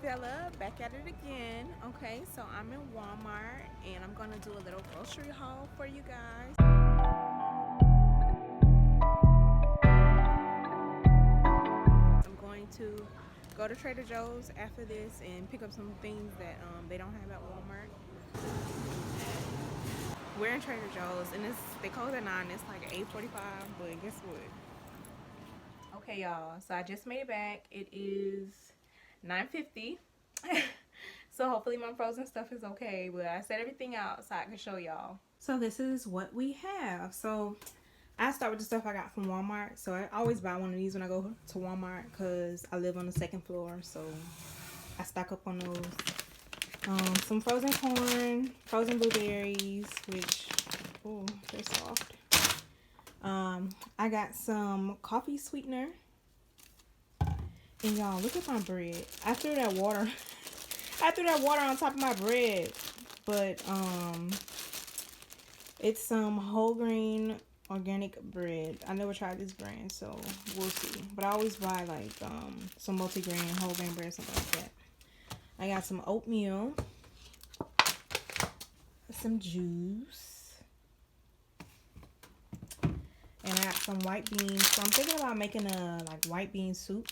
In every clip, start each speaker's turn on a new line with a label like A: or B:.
A: Bella, back at it again. Okay, so I'm in Walmart and I'm gonna do a little grocery haul for you guys. I'm going to go to Trader Joe's after this and pick up some things that they don't have at Walmart. We're in Trader Joe's and they close at 9. It's like 8:45, but guess what? Okay, y'all. So I just made it back. It is 9:50. So hopefully my frozen stuff is okay, but I set everything out so I can show y'all. So this is what we have. So I start with the stuff I got from Walmart. So I always buy one of these when I go to Walmart because I live on the second floor, so I stock up on those. Some frozen corn, frozen blueberries, which, oh, they're soft. I got some coffee sweetener. And y'all, look at my bread. I threw that water on top of my bread. But it's some whole grain organic bread. I never tried this brand, so we'll see. But I always buy like some multi-grain whole grain bread, something like that. I got some oatmeal, some juice, and I got some white beans. So I'm thinking about making a like white bean soup.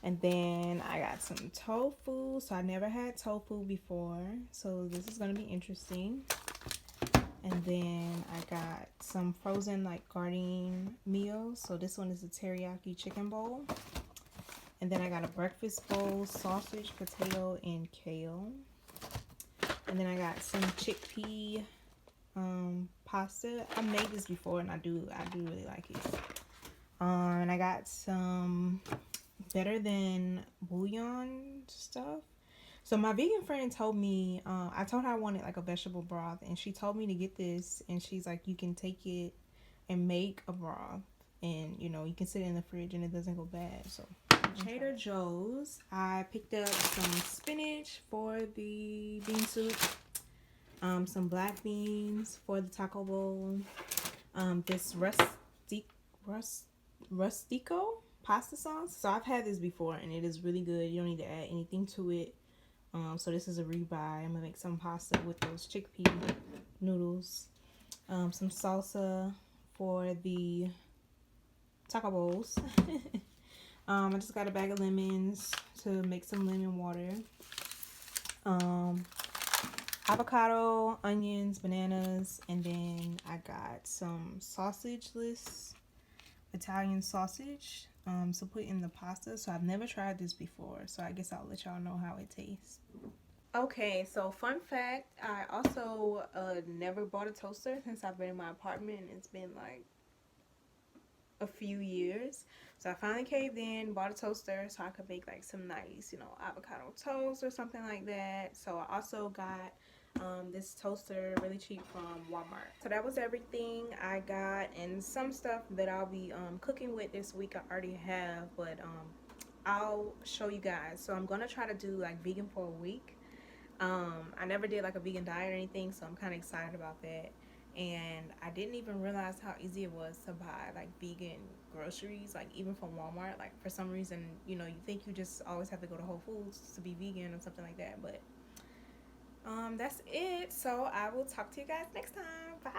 A: And then I got some tofu. So I never had tofu before, so this is gonna be interesting. And then I got some frozen like garden meals. So this one is a teriyaki chicken bowl. And then I got a breakfast bowl, sausage, potato, and kale. And then I got some chickpea pasta. I made this before and I do really like it. And I got some better than bouillon stuff. So my vegan friend told me, I told her I wanted like a vegetable broth, and she told me to get this, and she's like, you can take it and make a broth, and you know, you can sit it in the fridge and it doesn't go bad. So Trader Joe's, I picked up some spinach for the bean soup, some black beans for the taco bowl, this rustico pasta sauce. So I've had this before and it is really good. You don't need to add anything to it. So this is a rebuy. I'm gonna make some pasta with those chickpea noodles. Some salsa for the taco bowls. I just got a bag of lemons to make some lemon water. Avocado, onions, bananas, and then I got some sausage-less Italian sausage. So put in the pasta. So I've never tried this before, so I guess I'll let y'all know how it tastes. Okay, so fun fact, I also never bought a toaster since I've been in my apartment. It's been like a few years, so I finally caved in, bought a toaster so I could make like some nice, you know, avocado toast or something like that. So I also got this toaster really cheap from Walmart. So that was everything I got, and some stuff that I'll be cooking with this week I already have, but I'll show you guys. So I'm gonna try to do like vegan for a week. I never did like a vegan diet or anything, so I'm kind of excited about that. And I didn't even realize how easy it was to buy like vegan groceries, like even from Walmart. Like for some reason, you know, you think you just always have to go to Whole Foods to be vegan or something like that, but that's it. So I will talk to you guys next time. Bye.